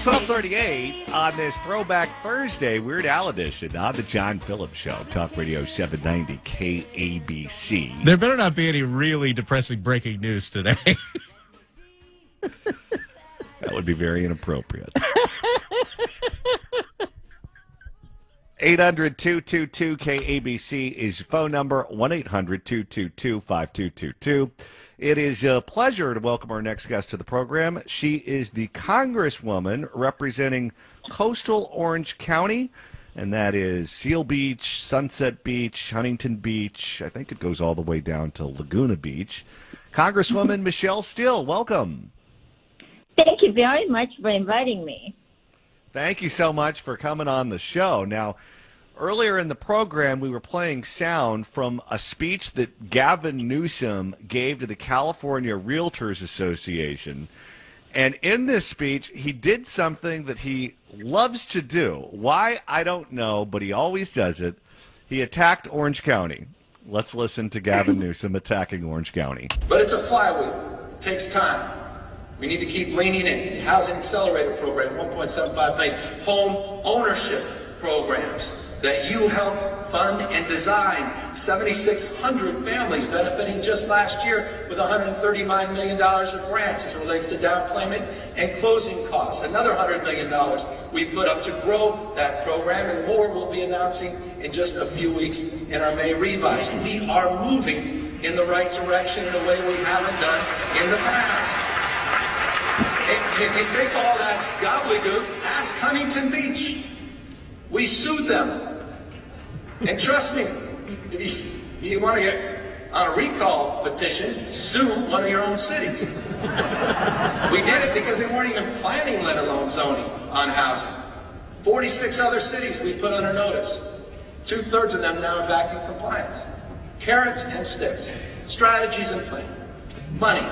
It's 12:38 on this Throwback Thursday Weird Al edition on the John Phillips Show, Talk Radio 790 KABC. There better not be any really depressing breaking news today. That would be very inappropriate. 800-222-KABC is your phone number, 1-800-222-5222. It is a pleasure to welcome our next guest to the program. She is the Congresswoman representing coastal Orange County, and that is Seal Beach, Sunset Beach, Huntington Beach. I think it goes all the way down to Laguna Beach. Congresswoman Michelle Steele, welcome. Thank you very much for inviting me. Thank you so much for coming on the show. Now, earlier in the program, we were playing sound from a speech that Gavin Newsom gave to the California Realtors Association. And in this speech, he did something that he loves to do. Why, I don't know, but he always does it. He attacked Orange County. Let's listen to Gavin Newsom attacking Orange County. But it's a flywheel. It takes time. We need to keep leaning in. The Housing Accelerator Program, $1.75 billion. Home ownership programs that you helped fund and design. 7,600 families benefiting just last year with $139 million of grants as it relates to down payment and closing costs. Another $100 million we put up to grow that program, and more we'll be announcing in just a few weeks in our May revise. We are moving in the right direction in a way we haven't done in the past. If you think all that's gobbledygook, ask Huntington Beach. We sued them. And trust me, if you want to get on a recall petition, sue one of your own cities. We did it because they weren't even planning, let alone zoning, on housing. 46 other cities we put under notice. 2/3 of them now back in compliance. Carrots and sticks. Strategies in play. Money.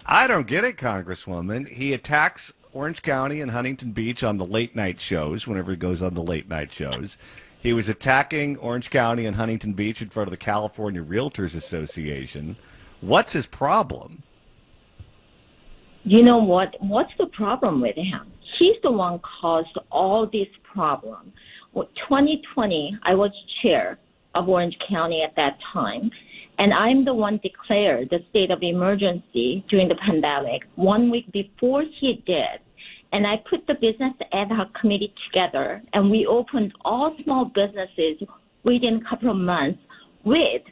I don't get it, Congresswoman. He attacks Orange County and Huntington Beach on the late night shows, whenever he goes on the late night shows. He was attacking Orange County and Huntington Beach in front of the California Realtors Association. What's his problem? You know what? What's the problem with him? He's the one caused all these problems. Well, 2020, I was chair of Orange County at that time. And I'm the one declared the state of emergency during the pandemic 1 week before he did. And I put the business ad hoc committee together, and we opened all small businesses within a couple of months with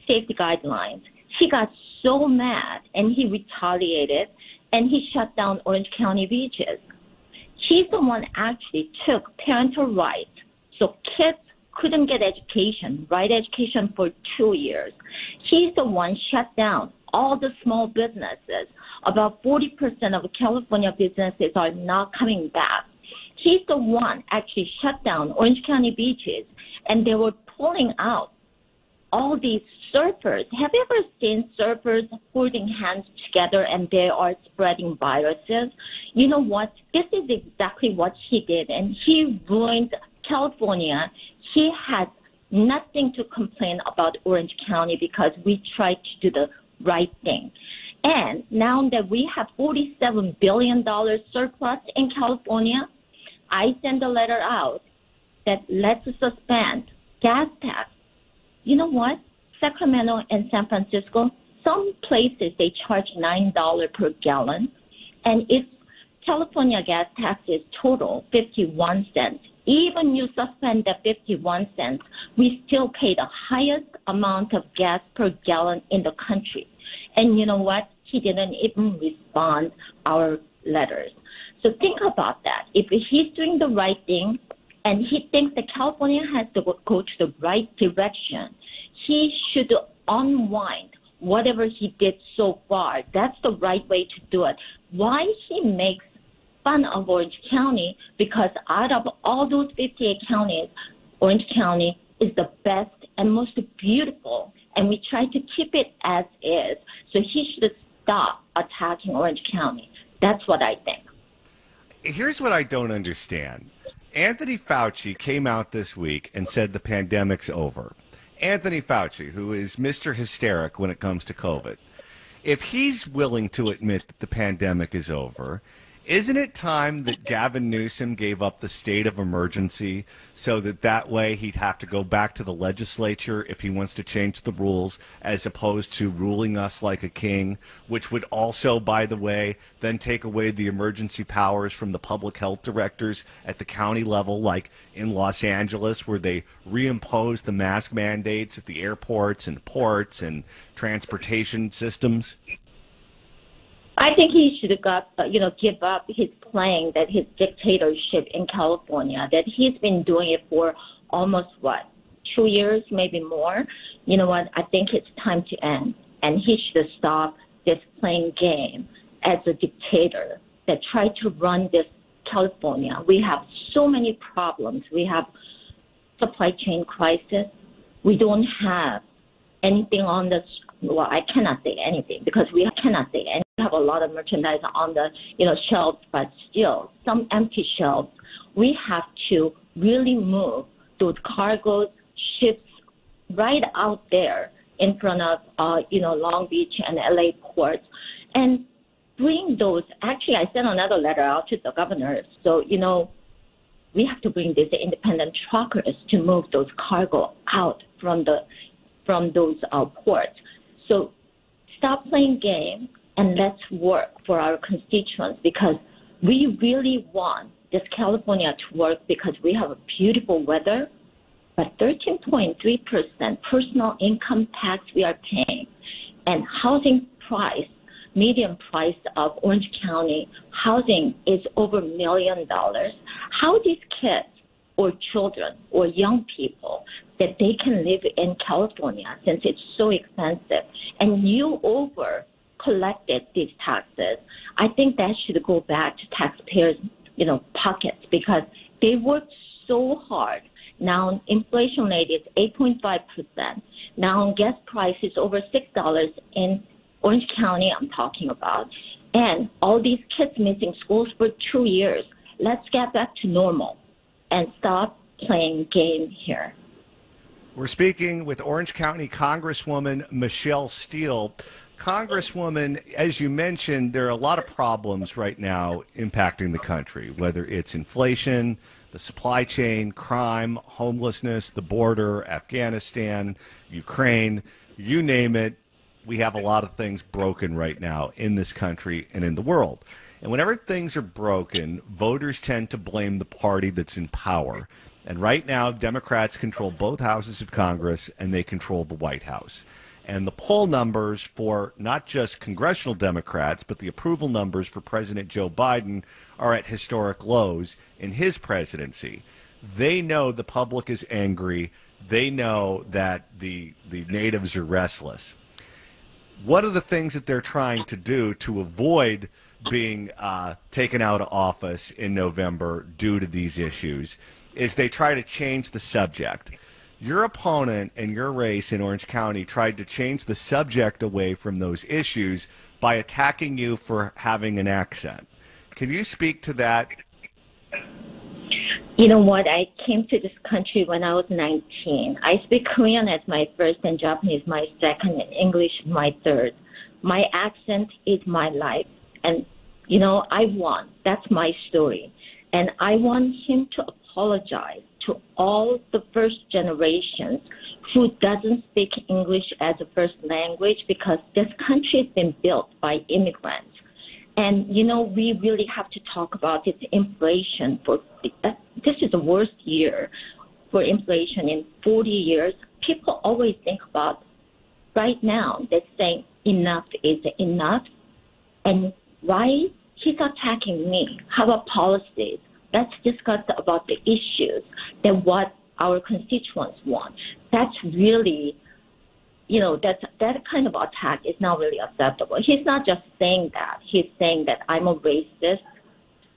safety guidelines. He got so mad, and he retaliated, and he shut down Orange County beaches. He's the one actually took parental rights, so kids couldn't get education, right education for 2 years. He's the one shut down all the small businesses. About 40% of California businesses are not coming back. He's the one actually shut down Orange County beaches, and they were pulling out all these surfers. Have you ever seen surfers holding hands together and they are spreading viruses? You know what? This is exactly what he did, and he ruined California. He had nothing to complain about Orange County because we tried to do the right thing. And now that we have $47 billion surplus in California, I send a letter out that let's suspend gas tax. You know what? Sacramento and San Francisco, some places they charge $9 per gallon. And if California gas tax is total 51 cents, even you suspend the 51 cents, we still pay the highest amount of gas per gallon in the country. And you know what? He didn't even respond our letters. So think about that. If he's doing the right thing and he thinks that California has to go to the right direction, he should unwind whatever he did so far. That's the right way to do it. Why he makes fun of Orange County? Because out of all those 58 counties, Orange County is the best and most beautiful, and we try to keep it as is. So he should stop attacking Orange County. That's what I think. Here's what I don't understand. Anthony Fauci came out this week and said the pandemic's over. Anthony Fauci, who is Mr. Hysteric when it comes to COVID, if he's willing to admit that the pandemic is over, Isn't it time that Gavin Newsom gave up the state of emergency so that way he'd have to go back to the legislature if he wants to change the rules as opposed to ruling us like a king, which would also, by the way, then take away the emergency powers from the public health directors at the county level, like in Los Angeles, where they reimpose the mask mandates at the airports and ports and transportation systems? I think he should have give up his playing that his dictatorship in California, that he's been doing it for almost, 2 years, maybe more. You know what? I think it's time to end. And he should stop this playing game as a dictator that tried to run this California. We have so many problems. We have supply chain crisis. We don't have anything on the, well, I cannot say anything because we cannot say anything. We have a lot of merchandise on the shelves, but still some empty shelves. We have to really move those cargoes, ships right out there in front of Long Beach and LA ports, and bring those. Actually, I sent another letter out to the governor. So we have to bring these independent truckers to move those cargo out from those ports. So stop playing games and let's work for our constituents, because we really want this California to work because we have a beautiful weather, but 13.3% personal income tax we are paying, and housing price, median price of Orange County housing is over $1 million. How these kids or children or young people that they can live in California, since it's so expensive, and you over collected these taxes, I think that should go back to taxpayers' pockets, because they worked so hard. Now inflation rate is 8.5%. Now gas price is over $6 in Orange County, I'm talking about, and all these kids missing schools for 2 years. Let's get back to normal and stop playing game here. We're speaking with Orange County Congresswoman Michelle Steele. Congresswoman, as you mentioned, there are a lot of problems right now impacting the country, whether it's inflation, the supply chain, crime, homelessness, the border, Afghanistan, Ukraine, you name it. We have a lot of things broken right now in this country and in the world. And whenever things are broken, voters tend to blame the party that's in power. And right now, Democrats control both houses of Congress, and they control the White House. And the poll numbers for not just congressional Democrats, but the approval numbers for President Joe Biden are at historic lows in his presidency. They know the public is angry. They know that the natives are restless. What are the things that they're trying to do to avoid being taken out of office in November due to these issues? Is they try to change the subject. Your opponent in your race in Orange County tried to change the subject away from those issues by attacking you for having an accent. Can you speak to that? You know what? I came to this country when I was 19. I speak Korean as my first and Japanese my second and English my third. My accent is my life. And, I won. That's my story. And I want him to apologize to all the first generations who doesn't speak English as a first language, because this country has been built by immigrants. And, we really have to talk about this inflation. This is the worst year for inflation in 40 years. People always think about right now, they're saying enough is enough. And why he's attacking me? How about policies? Let's discuss about the issues that what our constituents want. That's really, that kind of attack is not really acceptable. He's not just saying that. He's saying that I'm a racist.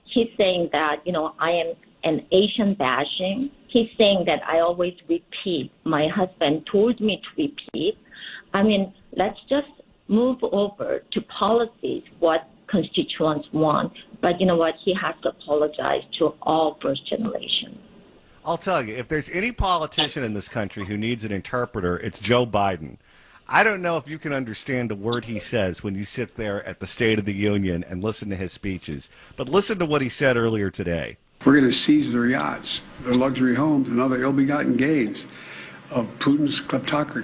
He's saying that, I am an Asian bashing. He's saying that I always repeat. My husband told me to repeat. I mean, let's just move over to policies, what constituents want. But you know what? He has to apologize to all first generation. I'll tell you, if there's any politician in this country who needs an interpreter, it's Joe Biden. I don't know if you can understand a word he says when you sit there at the State of the Union and listen to his speeches, but listen to what he said earlier today. We're going to seize their yachts, their luxury homes, and other ill-begotten gains of Putin's kleptocracy.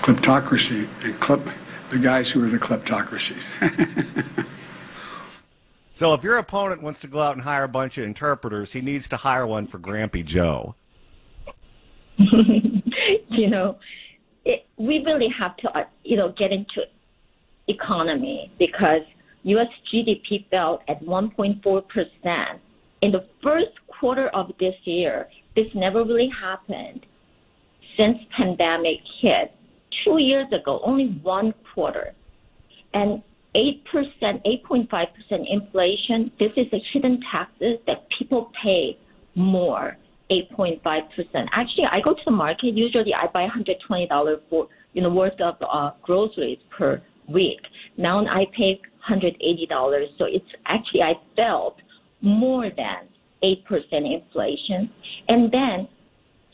Kleptocracy and the guys who are the kleptocracies. So if your opponent wants to go out and hire a bunch of interpreters, he needs to hire one for Grampy Joe. You know, we really have to, get into economy because U.S. GDP fell at 1.4% in the first quarter of this year. This never really happened since pandemic hit 2 years ago, only one quarter. And 8%, 8.5% inflation, this is the hidden taxes that people pay more, 8.5%. Actually, I go to the market, usually I buy $120 for, worth of groceries per week. Now I pay $180. So it's actually, I felt more than 8% inflation. And then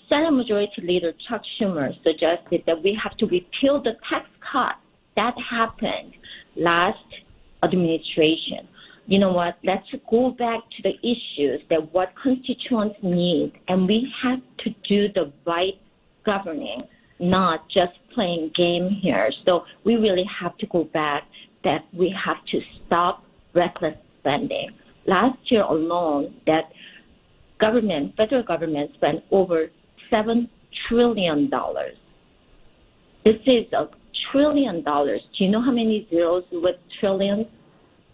Senate Majority Leader Chuck Schumer suggested that we have to repeal the tax cut. That happened last administration. You know what? Let's go back to the issues that what constituents need, and we have to do the right governing, not just playing game here. So we really have to go back, that we have to stop reckless spending. Last year alone, that federal government spent over $7 trillion. This is $1 trillion. Do you know how many zeros with trillions?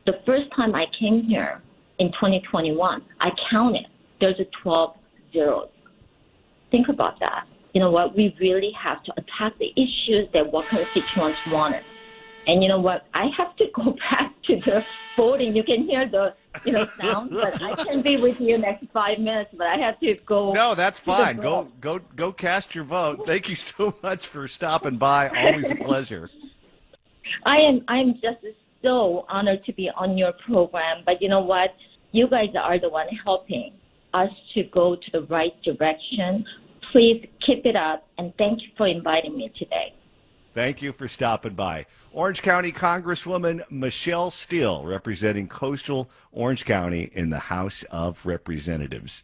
The first time I came here in 2021, I counted. There's 12 zeros. Think about that. You know what? We really have to attack the issues that what constituents wanted. And you know what? I have to go back to the voting. You can hear the sound, but I can be with you next 5 minutes. But I have to go. No, that's fine. Go cast your vote. Thank you so much for stopping by. Always a pleasure. I'm just so honored to be on your program. But you know what? You guys are the one helping us to go to the right direction. Please keep it up, and thank you for inviting me today. Thank you for stopping by. Orange County Congresswoman Michelle Steele, representing coastal Orange County in the House of Representatives.